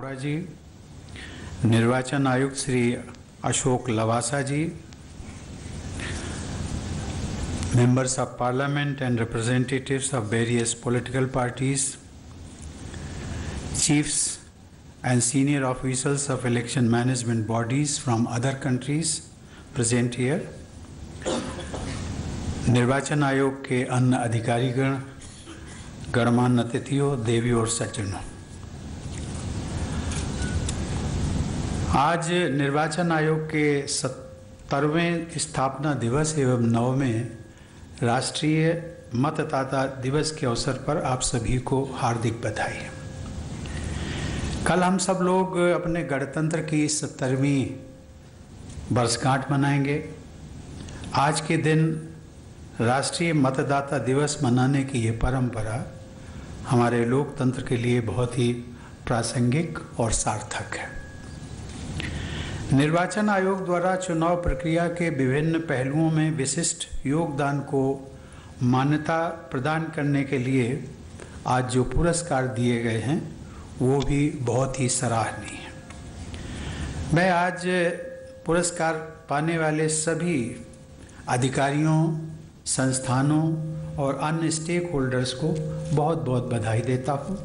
वोहरा जी, निर्वाचन आयुक्त श्री अशोक लवासा जी, members of parliament and representatives of various political parties, chiefs and senior officials of election management bodies from other countries present here, निर्वाचन आयोग के अन्य अधिकारीगण, गणमान्य अतिथियों, देवियों और सज्जनों, आज निर्वाचन आयोग के 70वें स्थापना दिवस एवं 9वें राष्ट्रीय मतदाता दिवस के अवसर पर आप सभी को हार्दिक बधाई। कल हम सब लोग अपने गणतंत्र की 70वीं वर्षगांठ मनाएंगे। आज के दिन राष्ट्रीय मतदाता दिवस मनाने की ये परंपरा हमारे लोकतंत्र के लिए बहुत ही प्रासंगिक और सार्थक है। निर्वाचन आयोग द्वारा चुनाव प्रक्रिया के विभिन्न पहलुओं में विशिष्ट योगदान को मान्यता प्रदान करने के लिए आज जो पुरस्कार दिए गए हैं वो भी बहुत ही सराहनीय है। मैं आज पुरस्कार पाने वाले सभी अधिकारियों, संस्थानों और अन्य स्टेक होल्डर्स को बहुत बहुत बधाई देता हूँ।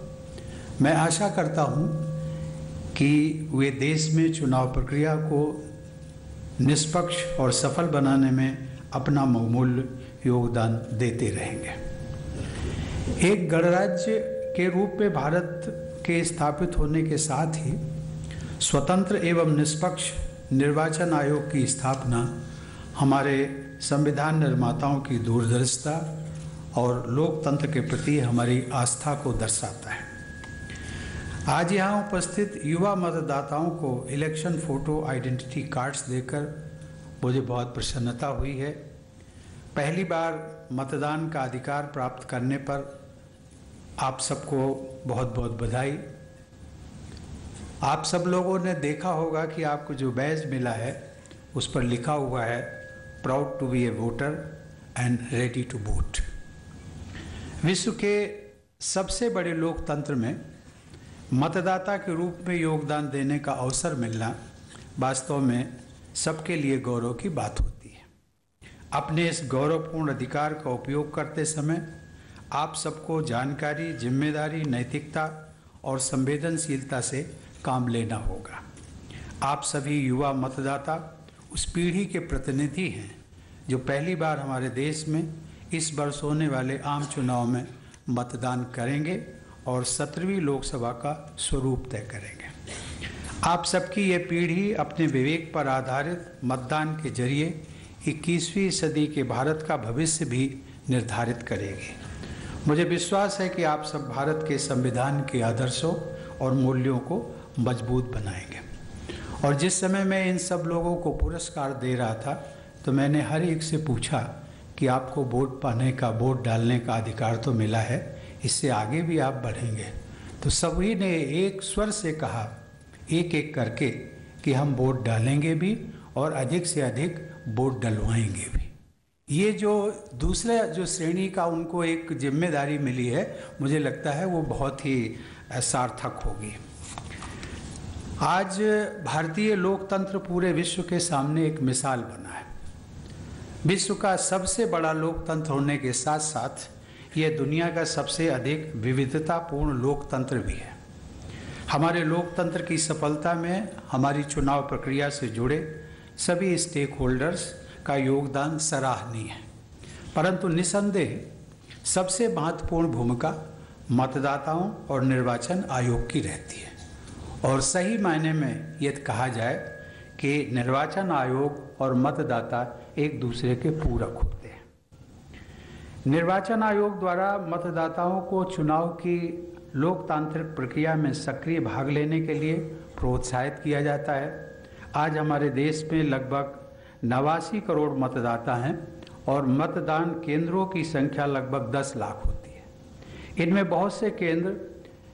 मैं आशा करता हूँ कि वे देश में चुनाव प्रक्रिया को निष्पक्ष और सफल बनाने में अपना बहुमूल्य योगदान देते रहेंगे। एक गणराज्य के रूप में भारत के स्थापित होने के साथ ही स्वतंत्र एवं निष्पक्ष निर्वाचन आयोग की स्थापना हमारे संविधान निर्माताओं की दूरदर्शिता और लोकतंत्र के प्रति हमारी आस्था को दर्शाता है। आज यहाँ उपस्थित युवा मतदाताओं को इलेक्शन फ़ोटो आइडेंटिटी कार्ड्स देकर मुझे बहुत प्रसन्नता हुई है। पहली बार मतदान का अधिकार प्राप्त करने पर आप सबको बहुत बहुत बधाई। आप सब लोगों ने देखा होगा कि आपको जो बैज मिला है उस पर लिखा हुआ है proud to be a voter and ready to vote. विश्व के सबसे बड़े लोकतंत्र में मतदाता के रूप में योगदान देने का अवसर मिलना वास्तव में सबके लिए गौरव की बात होती है। अपने इस गौरवपूर्ण अधिकार का उपयोग करते समय आप सबको जानकारी, जिम्मेदारी, नैतिकता और संवेदनशीलता से काम लेना होगा। आप सभी युवा मतदाता उस पीढ़ी के प्रतिनिधि हैं जो पहली बार हमारे देश में इस वर्ष होने वाले आम चुनाव में मतदान करेंगे और 17वीं लोकसभा का स्वरूप तय करेंगे। आप सबकी ये पीढ़ी अपने विवेक पर आधारित मतदान के जरिए 21वीं सदी के भारत का भविष्य भी निर्धारित करेगी। मुझे विश्वास है कि आप सब भारत के संविधान के आदर्शों और मूल्यों को मजबूत बनाएंगे। और जिस समय मैं इन सब लोगों को पुरस्कार दे रहा था तो मैंने हर एक से पूछा कि आपको वोट पाने का, वोट डालने का अधिकार तो मिला है, इससे आगे भी आप बढ़ेंगे। तो सभी ने एक स्वर से कहा, एक एक करके, कि हम वोट डालेंगे भी और अधिक से अधिक वोट डलवाएंगे भी। ये जो दूसरा जो श्रेणी का उनको एक जिम्मेदारी मिली है, मुझे लगता है वो बहुत ही सार्थक होगी। आज भारतीय लोकतंत्र पूरे विश्व के सामने एक मिसाल बना है। विश्व का सबसे बड़ा लोकतंत्र होने के साथ साथ यह दुनिया का सबसे अधिक विविधतापूर्ण लोकतंत्र भी है। हमारे लोकतंत्र की सफलता में हमारी चुनाव प्रक्रिया से जुड़े सभी स्टेक होल्डर्स का योगदान सराहनीय है, परंतु निसंदेह सबसे महत्वपूर्ण भूमिका मतदाताओं और निर्वाचन आयोग की रहती है। और सही मायने में यह कहा जाए कि निर्वाचन आयोग और मतदाता एक दूसरे के पूरक होते हैं। निर्वाचन आयोग द्वारा मतदाताओं को चुनाव की लोकतांत्रिक प्रक्रिया में सक्रिय भाग लेने के लिए प्रोत्साहित किया जाता है। आज हमारे देश में लगभग 89 करोड़ मतदाता हैं और मतदान केंद्रों की संख्या लगभग 10 लाख होती है। इनमें बहुत से केंद्र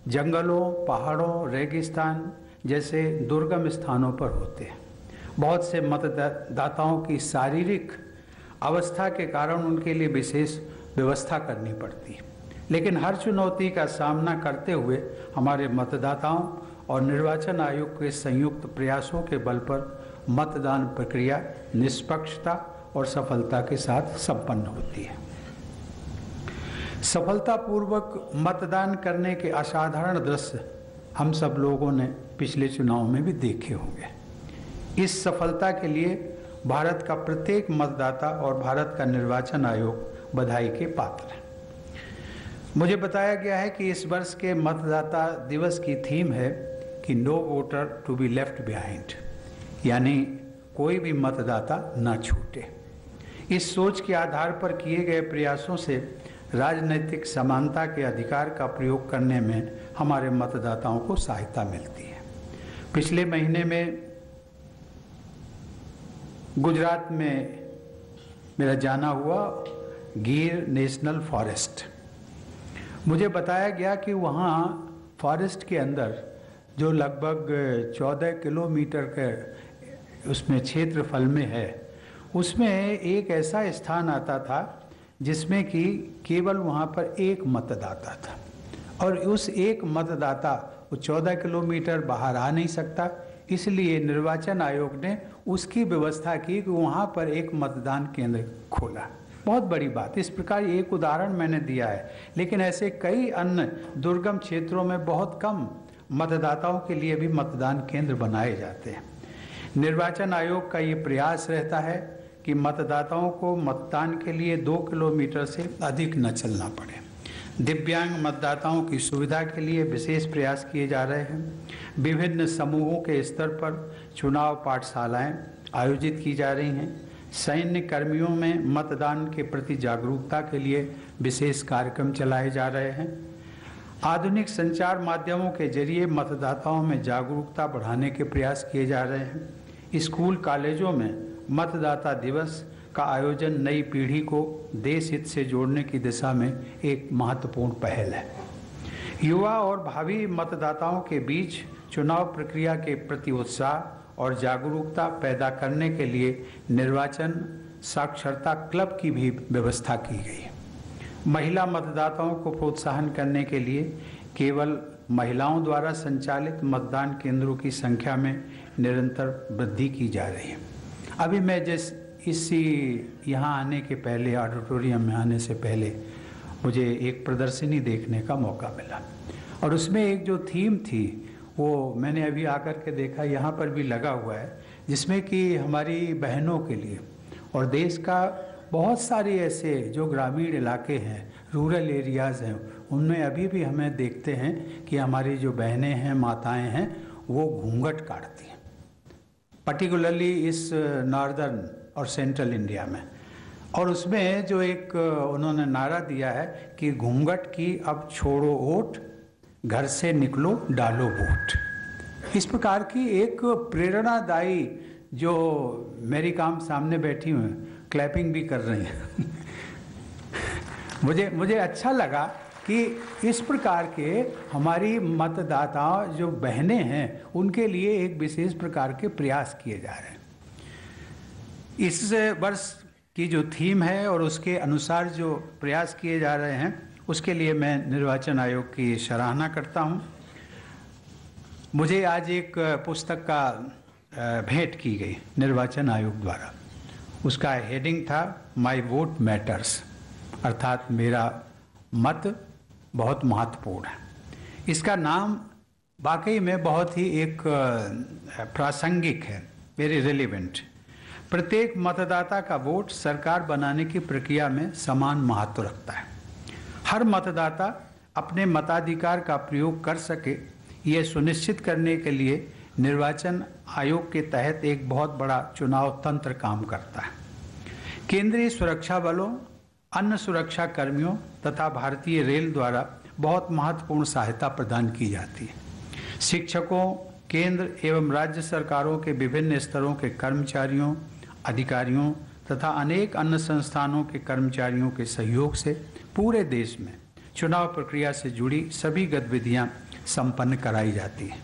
जंगलों, पहाड़ों, रेगिस्तान जैसे दुर्गम स्थानों पर होते हैं। बहुत से मतदाताओं की शारीरिक अवस्था के कारण उनके लिए विशेष व्यवस्था करनी पड़ती है, लेकिन हर चुनौती का सामना करते हुए हमारे मतदाताओं और निर्वाचन आयोग के संयुक्त प्रयासों के बल पर मतदान प्रक्रिया निष्पक्षता और सफलता के साथ संपन्न होती है। सफलतापूर्वक मतदान करने के असाधारण दृश्य हम सब लोगों ने पिछले चुनाव में भी देखे होंगे। इस सफलता के लिए भारत का प्रत्येक मतदाता और भारत का निर्वाचन आयोग बधाई के पात्र है। मुझे बताया गया है कि इस वर्ष के मतदाता दिवस की थीम है कि no voter to be left behind, यानी कोई भी मतदाता ना छूटे। इस सोच के आधार पर किए गए प्रयासों से राजनीतिक समानता के अधिकार का प्रयोग करने में हमारे मतदाताओं को सहायता मिलती है। पिछले महीने में गुजरात में मेरा जाना हुआ गिर नेशनल फॉरेस्ट। मुझे बताया गया कि वहाँ फॉरेस्ट के अंदर जो लगभग 14 किलोमीटर के उसमें क्षेत्रफल में है, उसमें एक ऐसा स्थान आता था जिसमें कि केवल वहाँ पर एक मतदाता था और उस एक मतदाता वो 14 किलोमीटर बाहर आ नहीं सकता, इसलिए निर्वाचन आयोग ने उसकी व्यवस्था की कि वहाँ पर एक मतदान केंद्र खोला। बहुत बड़ी बात। इस प्रकार एक उदाहरण मैंने दिया है, लेकिन ऐसे कई अन्य दुर्गम क्षेत्रों में बहुत कम मतदाताओं के लिए भी मतदान केंद्र बनाए जाते हैं। निर्वाचन आयोग का ये प्रयास रहता है कि मतदाताओं को मतदान के लिए 2 किलोमीटर से अधिक न चलना पड़े। दिव्यांग मतदाताओं की सुविधा के लिए विशेष प्रयास किए जा रहे हैं। विभिन्न समूहों के स्तर पर चुनाव पाठशालाएं आयोजित की जा रही हैं। सैन्य कर्मियों में मतदान के प्रति जागरूकता के लिए विशेष कार्यक्रम चलाए जा रहे हैं। आधुनिक संचार माध्यमों के जरिए मतदाताओं में जागरूकता बढ़ाने के प्रयास किए जा रहे हैं। स्कूल कॉलेजों में मतदाता दिवस का आयोजन नई पीढ़ी को देश हित से जोड़ने की दिशा में एक महत्वपूर्ण पहल है। युवा और भावी मतदाताओं के बीच चुनाव प्रक्रिया के प्रति उत्साह और जागरूकता पैदा करने के लिए निर्वाचन साक्षरता क्लब की भी व्यवस्था की गई है। महिला मतदाताओं को प्रोत्साहन करने के लिए केवल महिलाओं द्वारा संचालित मतदान केंद्रों की संख्या में निरंतर वृद्धि की जा रही है। अभी मैं यहाँ आने के पहले, ऑडिटोरियम में आने से पहले मुझे एक प्रदर्शनी देखने का मौका मिला और उसमें एक जो थीम थी वो मैंने अभी आकर के देखा, यहाँ पर भी लगा हुआ है, जिसमें कि हमारी बहनों के लिए और देश का बहुत सारे ऐसे जो ग्रामीण इलाके हैं, रूरल एरियाज़ हैं, उनमें अभी भी हमें देखते हैं कि हमारी जो बहनें हैं, माताएं हैं, वो घूंघट काटती हैं, पर्टिकुलरली इस नॉर्दर्न और सेंट्रल इंडिया में। और उसमें जो एक उन्होंने नारा दिया है कि घूंघट की अब छोड़ो ओट, घर से निकलो डालो वोट। इस प्रकार की एक प्रेरणादायी, जो मेरी काम सामने बैठी हुई क्लैपिंग भी कर रही हैं मुझे अच्छा लगा कि इस प्रकार के हमारी मतदाता जो बहनें हैं उनके लिए एक विशेष प्रकार के प्रयास किए जा रहे हैं। इस वर्ष की जो थीम है और उसके अनुसार जो प्रयास किए जा रहे हैं, उसके लिए मैं निर्वाचन आयोग की सराहना करता हूं। मुझे आज एक पुस्तक का भेंट की गई निर्वाचन आयोग द्वारा। उसका हेडिंग था माय वोट मैटर्स, अर्थात मेरा मत बहुत महत्वपूर्ण है। इसका नाम वाकई में बहुत ही एक प्रासंगिक है, वेरी रिलेवेंट। प्रत्येक मतदाता का वोट सरकार बनाने की प्रक्रिया में समान महत्व रखता है। हर मतदाता अपने मताधिकार का प्रयोग कर सके, ये सुनिश्चित करने के लिए निर्वाचन आयोग के तहत एक बहुत बड़ा चुनाव तंत्र काम करता है। केंद्रीय सुरक्षा बलों, अन्य सुरक्षा कर्मियों तथा भारतीय रेल द्वारा बहुत महत्वपूर्ण सहायता प्रदान की जाती है। शिक्षकों, केंद्र एवं राज्य सरकारों के विभिन्न स्तरों के कर्मचारियों, अधिकारियों तथा अनेक अन्य संस्थानों के कर्मचारियों के सहयोग से पूरे देश में चुनाव प्रक्रिया से जुड़ी सभी गतिविधियां संपन्न कराई जाती हैं।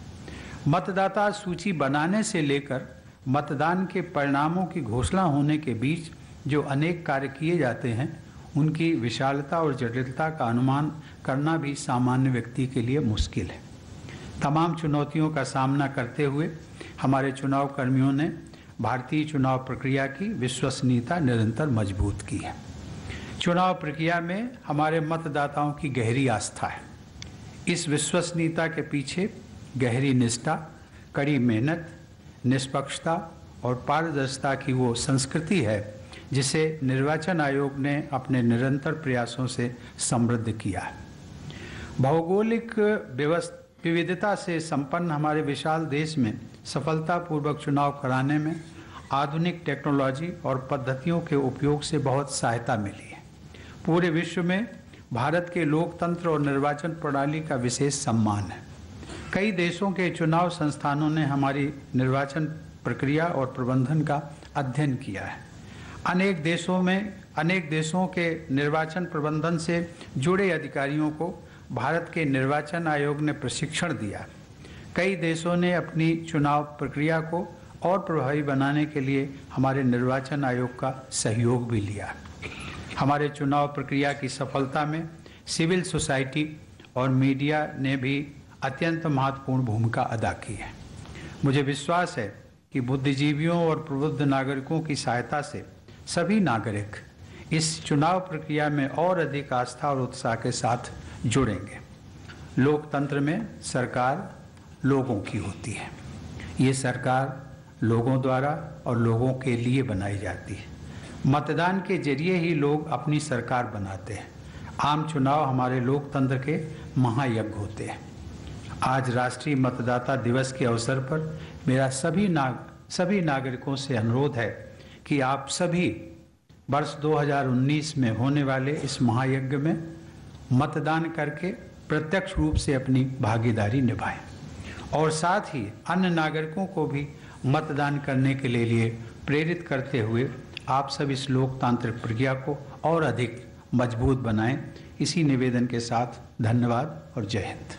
मतदाता सूची बनाने से लेकर मतदान के परिणामों की घोषणा होने के बीच जो अनेक कार्य किए जाते हैं, उनकी विशालता और जटिलता का अनुमान करना भी सामान्य व्यक्ति के लिए मुश्किल है। तमाम चुनौतियों का सामना करते हुए हमारे चुनाव कर्मियों ने भारतीय चुनाव प्रक्रिया की विश्वसनीयता निरंतर मजबूत की है। चुनाव प्रक्रिया में हमारे मतदाताओं की गहरी आस्था है। इस विश्वसनीयता के पीछे गहरी निष्ठा, कड़ी मेहनत, निष्पक्षता और पारदर्शिता की वो संस्कृति है जिसे निर्वाचन आयोग ने अपने निरंतर प्रयासों से समृद्ध किया है। भौगोलिक विविधता से संपन्न हमारे विशाल देश में सफलतापूर्वक चुनाव कराने में आधुनिक टेक्नोलॉजी और पद्धतियों के उपयोग से बहुत सहायता मिली है। पूरे विश्व में भारत के लोकतंत्र और निर्वाचन प्रणाली का विशेष सम्मान है। कई देशों के चुनाव संस्थानों ने हमारी निर्वाचन प्रक्रिया और प्रबंधन का अध्ययन किया है। अनेक देशों के निर्वाचन प्रबंधन से जुड़े अधिकारियों को भारत के निर्वाचन आयोग ने प्रशिक्षण दिया। कई देशों ने अपनी चुनाव प्रक्रिया को और प्रभावी बनाने के लिए हमारे निर्वाचन आयोग का सहयोग भी लिया। हमारे चुनाव प्रक्रिया की सफलता में सिविल सोसाइटी और मीडिया ने भी अत्यंत महत्वपूर्ण भूमिका अदा की है। मुझे विश्वास है कि बुद्धिजीवियों और प्रबुद्ध नागरिकों की सहायता से सभी नागरिक इस चुनाव प्रक्रिया में और अधिक आस्था और उत्साह के साथ जुड़ेंगे। लोकतंत्र में सरकार लोगों की होती है। ये सरकार लोगों द्वारा और लोगों के लिए बनाई जाती है। मतदान के जरिए ही लोग अपनी सरकार बनाते हैं। आम चुनाव हमारे लोकतंत्र के महायज्ञ होते हैं। आज राष्ट्रीय मतदाता दिवस के अवसर पर मेरा सभी नागरिकों से अनुरोध है कि आप सभी वर्ष 2019 में होने वाले इस महायज्ञ में मतदान करके प्रत्यक्ष रूप से अपनी भागीदारी निभाएं और साथ ही अन्य नागरिकों को भी मतदान करने के लिए प्रेरित करते हुए आप सब इस लोकतांत्रिक प्रक्रिया को और अधिक मजबूत बनाएं। इसी निवेदन के साथ धन्यवाद और जय हिंद।